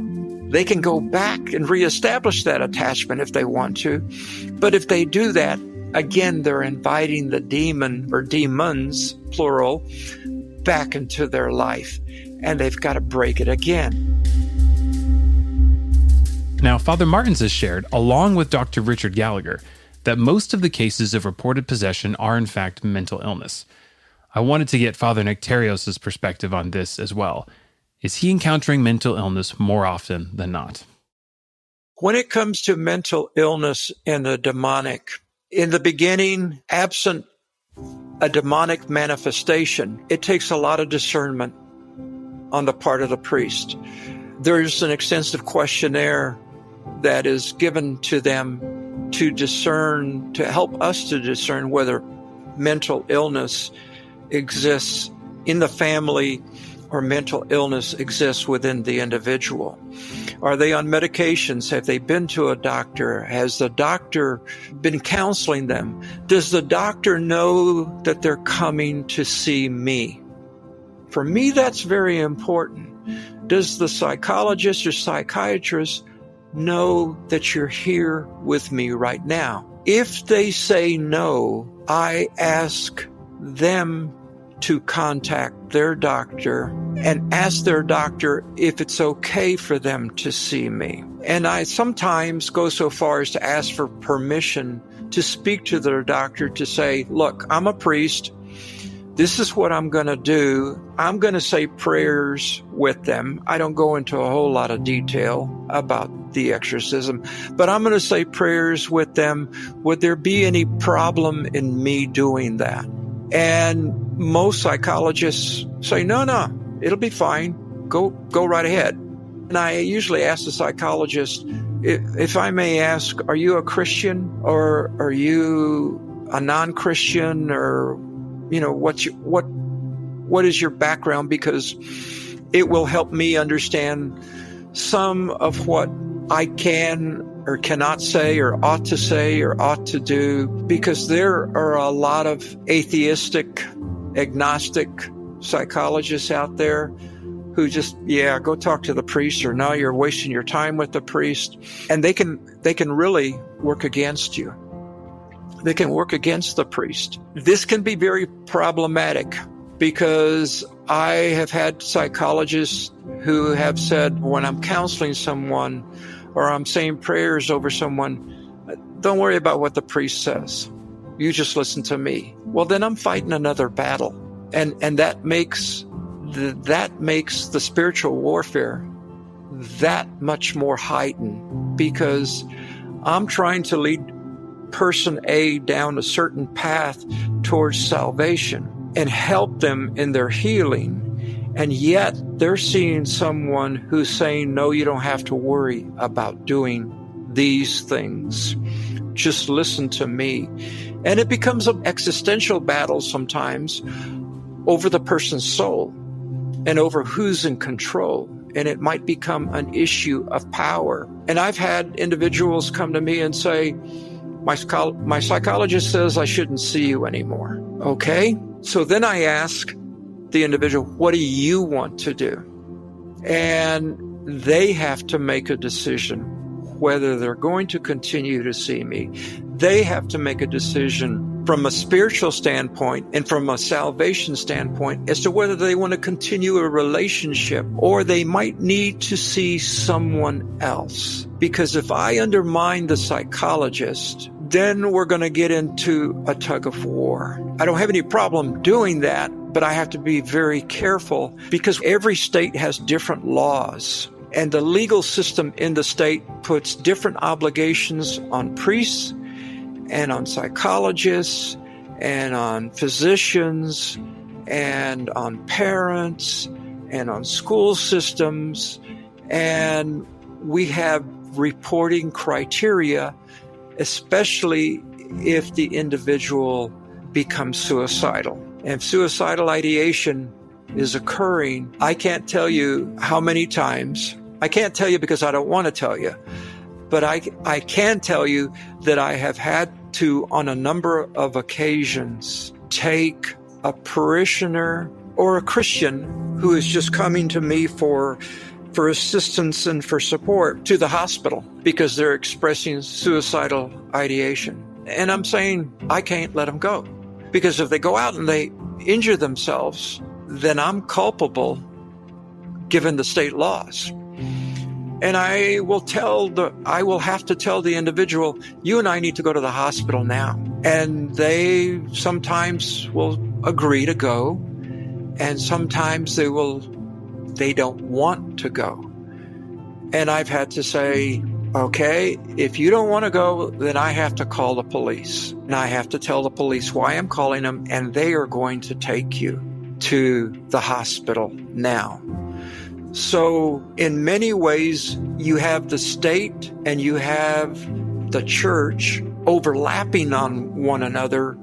they can go back and reestablish that attachment if they want to. But if they do that, again, they're inviting the demon, or demons, plural, back into their life. And they've got to break it again. Now, Father Martins has shared, along with Dr. Richard Gallagher, that most of the cases of reported possession are in fact mental illness. I wanted to get Father Nectarios' perspective on this as well. Is he encountering mental illness more often than not? When it comes to mental illness and the demonic, in the beginning, absent a demonic manifestation, it takes a lot of discernment on the part of the priest. There's an extensive questionnaire that is given to them to discern, to help us to discern whether mental illness exists in the family or mental illness exists within the individual. Are they on medications? Have they been to a doctor? Has the doctor been counseling them? Does the doctor know that they're coming to see me? For me, that's very important. Does the psychologist or psychiatrist know that you're here with me right now? If they say no, I ask them to contact their doctor and ask their doctor if it's okay for them to see me. And I sometimes go so far as to ask for permission to speak to their doctor to say, look, I'm a priest. This is what I'm going to do. I'm going to say prayers with them. I don't go into a whole lot of detail about the exorcism, but I'm going to say prayers with them. Would there be any problem in me doing that? And most psychologists say, no, it'll be fine. Go right ahead. And I usually ask the psychologist, if I may ask, are you a Christian or are you a non-Christian, or what is your background? Because it will help me understand some of what I can or cannot say or ought to do, because there are a lot of atheistic, agnostic psychologists out there who just, go talk to the priest, or no, you're wasting your time with the priest. And they can really work against you. They can work against the priest. This can be very problematic, because I have had psychologists who have said, when I'm counseling someone or I'm saying prayers over someone, don't worry about what the priest says. You just listen to me. Well, then I'm fighting another battle. And that makes the spiritual warfare that much more heightened, because I'm trying to lead person A down a certain path towards salvation and help them in their healing. And yet they're seeing someone who's saying, no, you don't have to worry about doing these things. Just listen to me. And it becomes an existential battle sometimes over the person's soul and over who's in control. And it might become an issue of power. And I've had individuals come to me and say, my psychologist says I shouldn't see you anymore. Okay? So then I ask the individual, what do you want to do? And they have to make a decision whether they're going to continue to see me. They have to make a decision from a spiritual standpoint and from a salvation standpoint as to whether they want to continue a relationship, or they might need to see someone else. Because if I undermine the psychologist, then we're going to get into a tug of war. I don't have any problem doing that, but I have to be very careful, because every state has different laws. And the legal system in the state puts different obligations on priests and on psychologists and on physicians and on parents and on school systems. And we have reporting criteria, especially if the individual becomes suicidal. And if suicidal ideation is occurring, I can't tell you how many times. I can't tell you because I don't want to tell you. But I can tell you that I have had to, on a number of occasions, take a parishioner or a Christian who is just coming to me for assistance and for support to the hospital because they're expressing suicidal ideation. And I'm saying I can't let them go, because if they go out and they injure themselves, then I'm culpable given the state laws. And I will have to tell the individual, you and I need to go to the hospital now. And they sometimes will agree to go, and sometimes they don't want to go. And I've had to say, Okay, if you don't want to go, then I have to call the police. And I have to tell the police why I'm calling them, and they are going to take you to the hospital now. So in many ways, you have the state and you have the church overlapping on one another,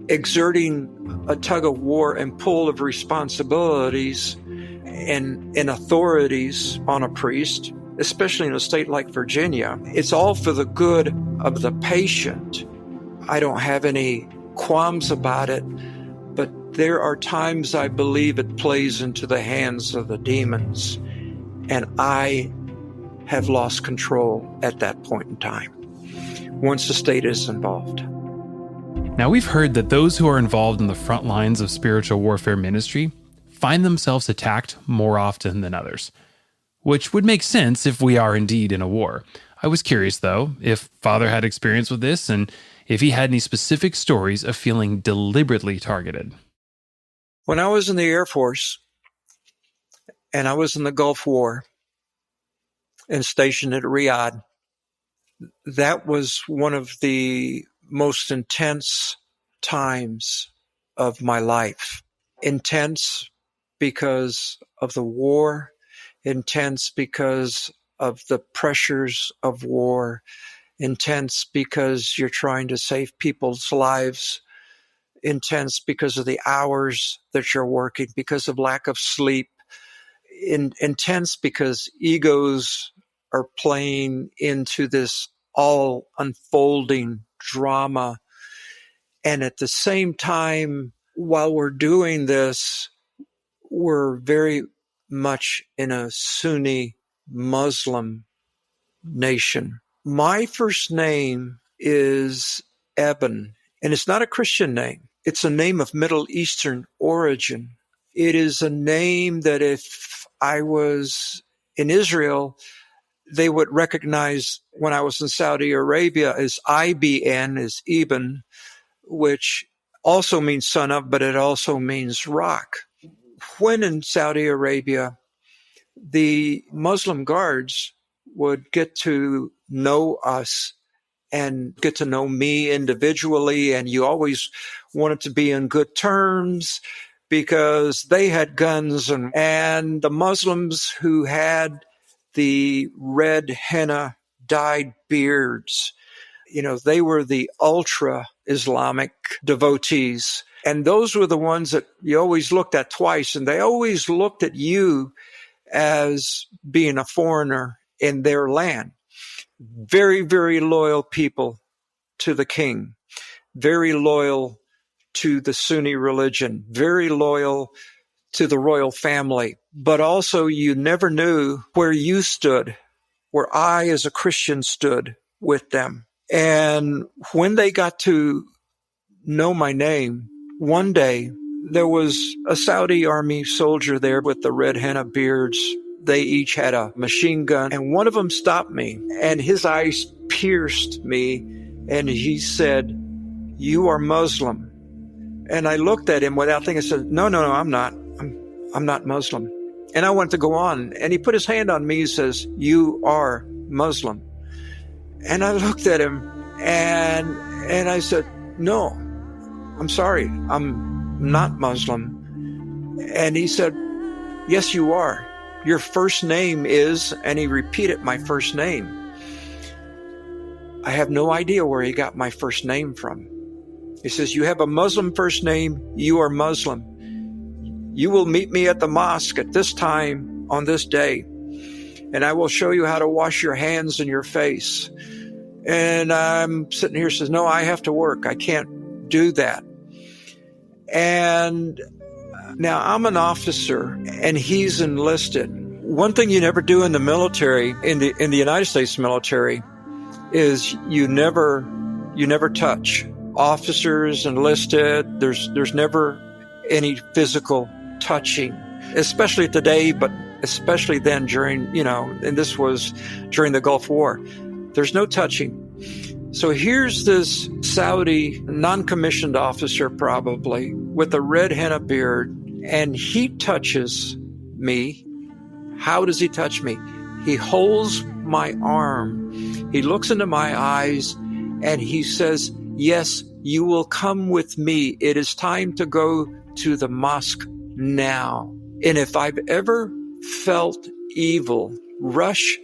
exerting a tug of war and pull of responsibilities and authorities on a priest, especially in a state like Virginia. It's all for the good of the patient. I don't have any qualms about it, but there are times I believe it plays into the hands of the demons, and I have lost control at that point in time, once the state is involved. Now, we've heard that those who are involved in the front lines of spiritual warfare ministry find themselves attacked more often than others, which would make sense if we are indeed in a war. I was curious, though, if Father had experience with this and if he had any specific stories of feeling deliberately targeted. When I was in the Air Force and I was in the Gulf War and stationed at Riyadh, that was one of the most intense times of my life. Intense because of the war, intense because of the pressures of war, intense because you're trying to save people's lives, intense because of the hours that you're working, because of lack of sleep, intense because egos are playing into this all unfolding drama. And at the same time, while we're doing this, we're very much in a Sunni Muslim nation. My first name is Eben, and it's not a Christian name. It's a name of Middle Eastern origin. It is a name that if I was in Israel, they would recognize when I was in Saudi Arabia as IBN, as Eben, which also means son of, but it also means rock. When in Saudi Arabia, the Muslim guards would get to know us and get to know me individually, and you always wanted to be in good terms because they had guns, and the Muslims who had the red henna dyed beards, they were the ultra Islamic devotees. And those were the ones that you always looked at twice, and they always looked at you as being a foreigner in their land. Very, very loyal people to the king, very loyal to the Sunni religion, very loyal to the royal family. But also you never knew where you stood, where I as a Christian stood with them. And when they got to know my name, one day there was a Saudi army soldier there with the red henna beards. They each had a machine gun, and one of them stopped me, and his eyes pierced me, and he said, "You are Muslim." And I looked at him without thinking. I said, No, I'm not. I'm not Muslim. And I wanted to go on, and he put his hand on me. He says, "You are Muslim." And I looked at him, and I said, "No, I'm sorry. I'm not Muslim." And he said, "Yes, you are. Your first name is," and he repeated my first name. I have no idea where he got my first name from. He says, "You have a Muslim first name. You are Muslim. You will meet me at the mosque at this time on this day, and I will show you how to wash your hands and your face." And I'm sitting here, says, "No, I have to work. I can't do that." And now I'm an officer and he's enlisted. One thing you never do in the military, in the United States military, is you never touch. Officers enlisted, there's never any physical touching, especially today, but especially then during, and this was during the Gulf War. There's no touching. So here's this Saudi non-commissioned officer, probably, with a red henna beard, and he touches me. How does he touch me? He holds my arm. He looks into my eyes and he says, "Yes, you will come with me. It is time to go to the mosque now." And if I've ever felt evil rush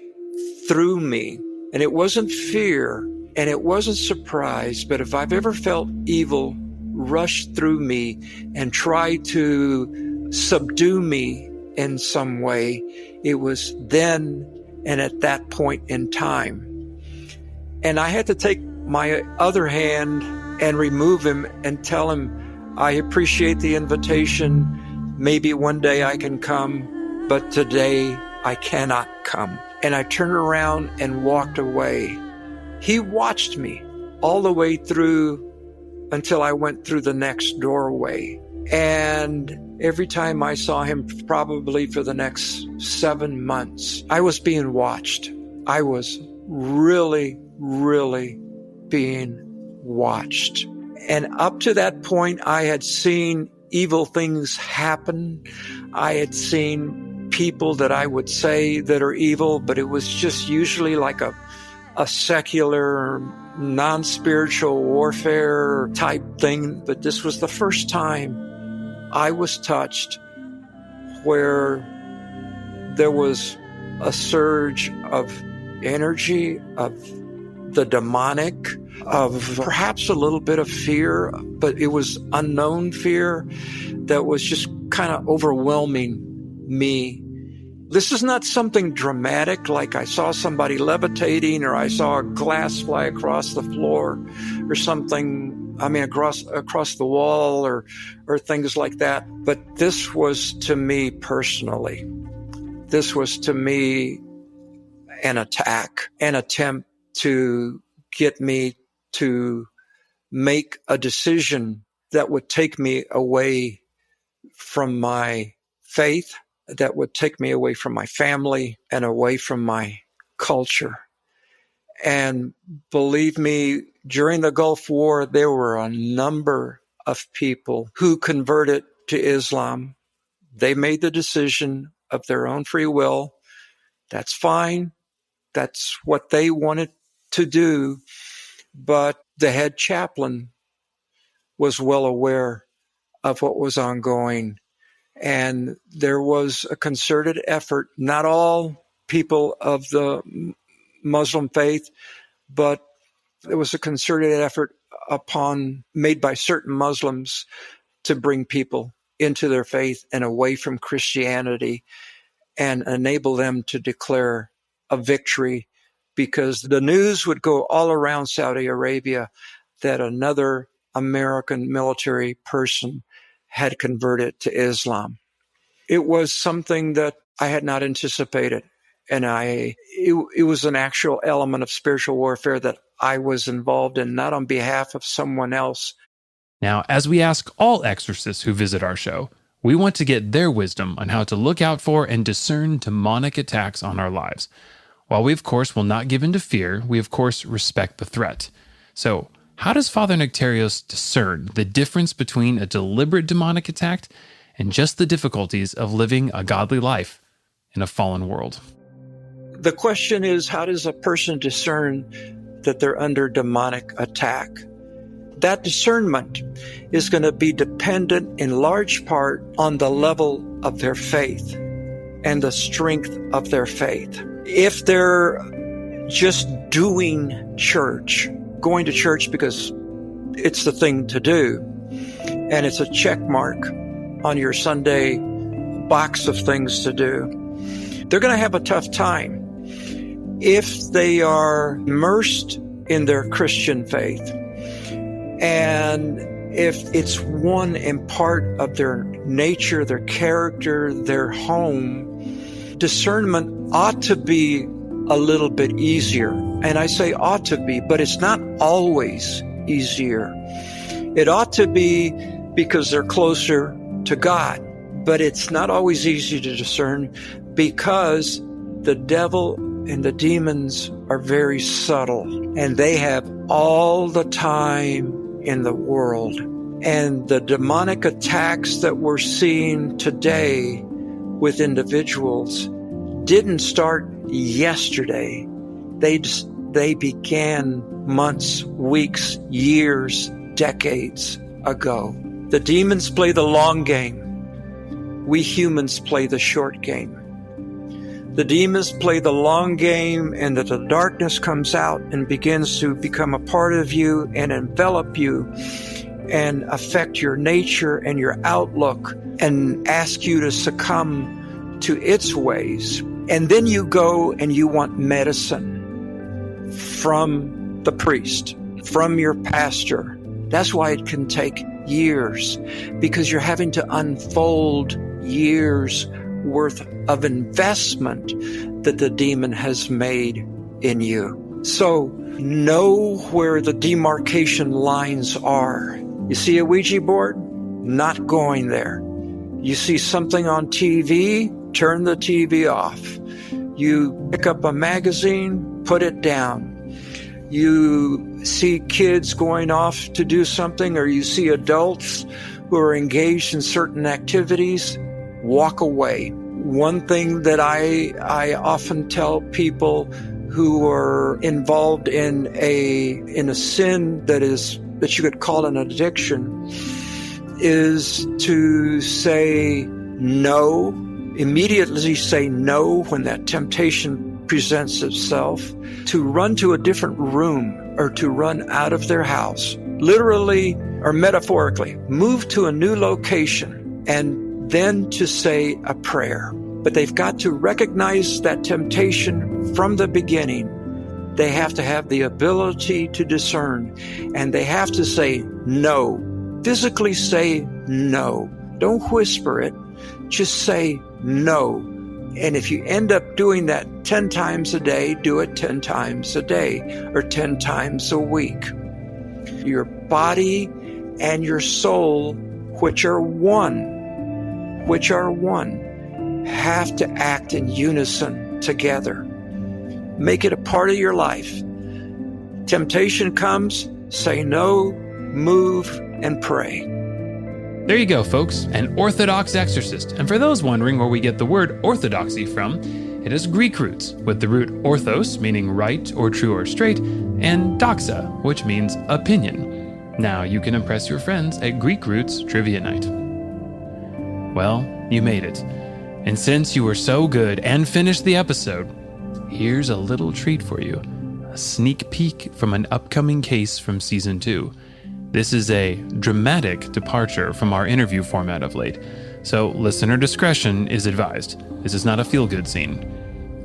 through me, and it wasn't fear and it wasn't surprise, but if I've ever felt evil rush through me and try to subdue me in some way, it was then and at that point in time. And I had to take my other hand and remove him and tell him, "I appreciate the invitation. Maybe one day I can come, but today I cannot come." And I turned around and walked away. He watched me all the way through until I went through the next doorway. And every time I saw him, probably for the next 7 months, I was being watched. I was really, really being watched. And up to that point, I had seen evil things happen. I had seen people that I would say that are evil, but it was just usually like a secular, non-spiritual warfare type thing. But this was the first time I was touched where there was a surge of energy, of the demonic, of perhaps a little bit of fear, but it was unknown fear that was just kind of overwhelming me. This is not something dramatic, like I saw somebody levitating or I saw a glass fly across the floor or something, across the wall or things like that. But this was to me personally. This was to me an attack, an attempt to get me to make a decision that would take me away from my faith, that would take me away from my family and away from my culture. And believe me, during the Gulf War, there were a number of people who converted to Islam. They made the decision of their own free will. That's fine. That's what they wanted to do. But the head chaplain was well aware of what was ongoing. And there was a concerted effort, not all people of the Muslim faith, but there was a concerted effort made by certain Muslims to bring people into their faith and away from Christianity and enable them to declare a victory, because the news would go all around Saudi Arabia that another American military person had converted to Islam. It was something that I had not anticipated. And it was an actual element of spiritual warfare that I was involved in, not on behalf of someone else. Now, as we ask all exorcists who visit our show, we want to get their wisdom on how to look out for and discern demonic attacks on our lives. While we, of course, will not give in to fear, we, of course, respect the threat. So, how does Father Nectarios discern the difference between a deliberate demonic attack and just the difficulties of living a godly life in a fallen world? The question is, how does a person discern that they're under demonic attack? That discernment is going to be dependent in large part on the level of their faith and the strength of their faith. If they're just doing church, going to church because it's the thing to do, and it's a check mark on your Sunday box of things to do, they're going to have a tough time. If they are immersed in their Christian faith, and if it's one in part of their nature, their character, their home, discernment ought to be a little bit easier. And I say ought to be, but it's not always easier. It ought to be because they're closer to God, but it's not always easy to discern because the devil and the demons are very subtle and they have all the time in the world. And the demonic attacks that we're seeing today with individuals didn't start yesterday. They began months, weeks, years, decades ago. The demons play the long game. We humans play the short game. The demons play the long game, and that the darkness comes out and begins to become a part of you and envelop you and affect your nature and your outlook and ask you to succumb to its ways. And then you go and you want medicine from the priest, from your pastor. That's why it can take years, because you're having to unfold years worth of investment that the demon has made in you. So know where the demarcation lines are. You see a Ouija board? Not going there. You see something on TV? Turn the TV off. You pick up a magazine? Put it down. You see kids going off to do something, or you see adults who are engaged in certain activities, walk away. One thing that I often tell people who are involved in a sin that you could call an addiction is to say no, immediately say no when that temptation presents itself, to run to a different room or to run out of their house, literally or metaphorically, move to a new location, and then to say a prayer. But they've got to recognize that temptation from the beginning. They have to have the ability to discern, and they have to say no. Physically say no. Don't whisper it. Just say no. And if you end up doing that 10 times a day, do it 10 times a day or 10 times a week. Your body and your soul, which are one, have to act in unison together. Make it a part of your life. Temptation comes, say no, move, and pray. There you go, folks, an Orthodox exorcist. And for those wondering where we get the word orthodoxy from, it has Greek roots, with the root orthos, meaning right or true or straight, and doxa, which means opinion. Now you can impress your friends at Greek Roots Trivia Night. Well, you made it. And since you were so good and finished the episode, here's a little treat for you. A sneak peek from an upcoming case from Season 2. This is a dramatic departure from our interview format of late, so listener discretion is advised. This is not a feel-good scene.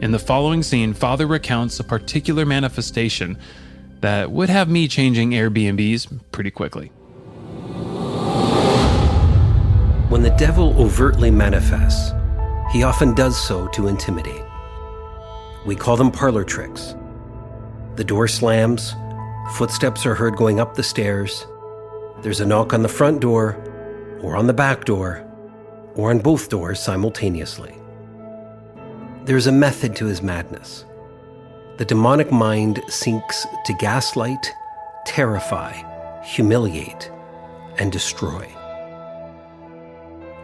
In the following scene, Father recounts a particular manifestation that would have me changing Airbnbs pretty quickly. When the devil overtly manifests, he often does so to intimidate. We call them parlor tricks. The door slams, footsteps are heard going up the stairs, there's a knock on the front door, or on the back door, or on both doors simultaneously. There's a method to his madness. The demonic mind seeks to gaslight, terrify, humiliate, and destroy.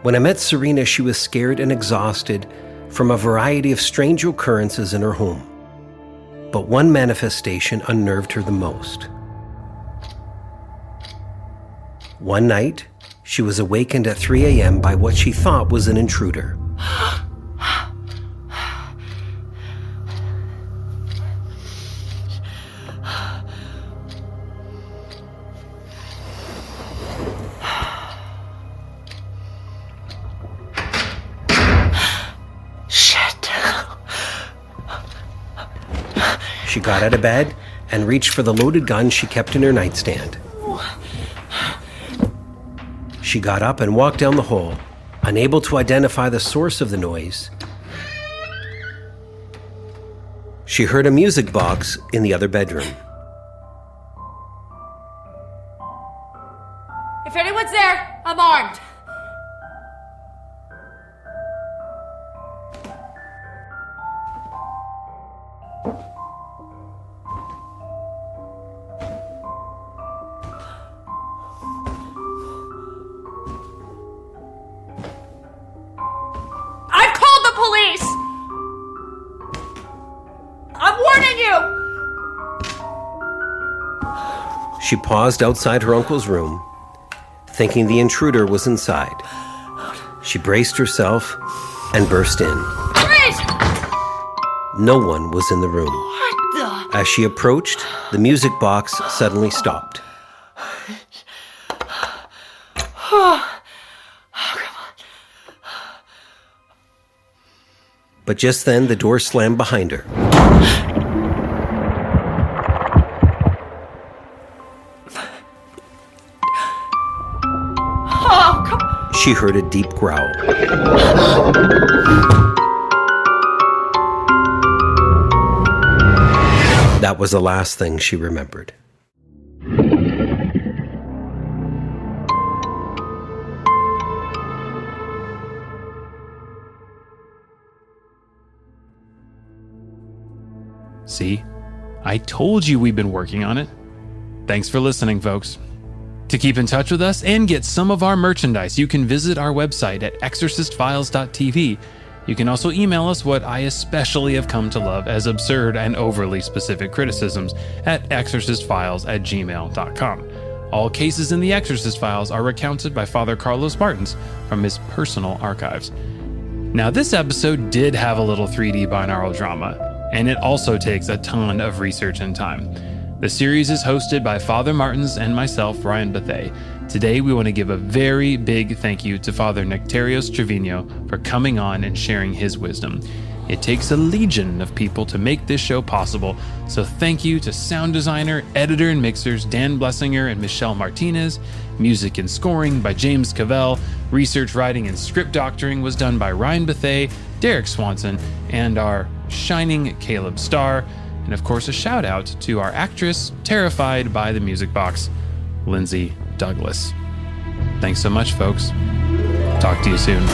When I met Serena, she was scared and exhausted from a variety of strange occurrences in her home. But one manifestation unnerved her the most. One night, she was awakened at 3 a.m. by what she thought was an intruder. She got out of bed and reached for the loaded gun she kept in her nightstand. She got up and walked down the hall, unable to identify the source of the noise. She heard a music box in the other bedroom. If anyone's there, I'm armed. kidding you! She paused outside her uncle's room, thinking the intruder was inside. She braced herself and burst in. Freeze! No one was in the room. What the? As she approached, the music box suddenly stopped. But just then, the door slammed behind her. Oh, come on. She heard a deep growl. That was the last thing she remembered. See? I told you we've been working on it. Thanks for listening, folks. To keep in touch with us and get some of our merchandise, you can visit our website at exorcistfiles.tv. You can also email us what I especially have come to love as absurd and overly specific criticisms at exorcistfiles@gmail.com. All cases in the Exorcist Files are recounted by Father Carlos Martins from his personal archives. Now, this episode did have a little 3D binaural drama, and it also takes a ton of research and time. The series is hosted by Father Martins and myself, Ryan Bethay. Today, we want to give a very big thank you to Father Nectarios Trevino for coming on and sharing his wisdom. It takes a legion of people to make this show possible, so thank you to sound designer, editor, and mixers Dan Blessinger and Michelle Martinez. Music and scoring by James Cavell. Research, writing, and script doctoring was done by Ryan Bethay, Derek Swanson, and our shining Caleb Starr. And of course, a shout out to our actress, terrified by the music box, Lindsay Douglas. Thanks so much, folks. Talk to you soon.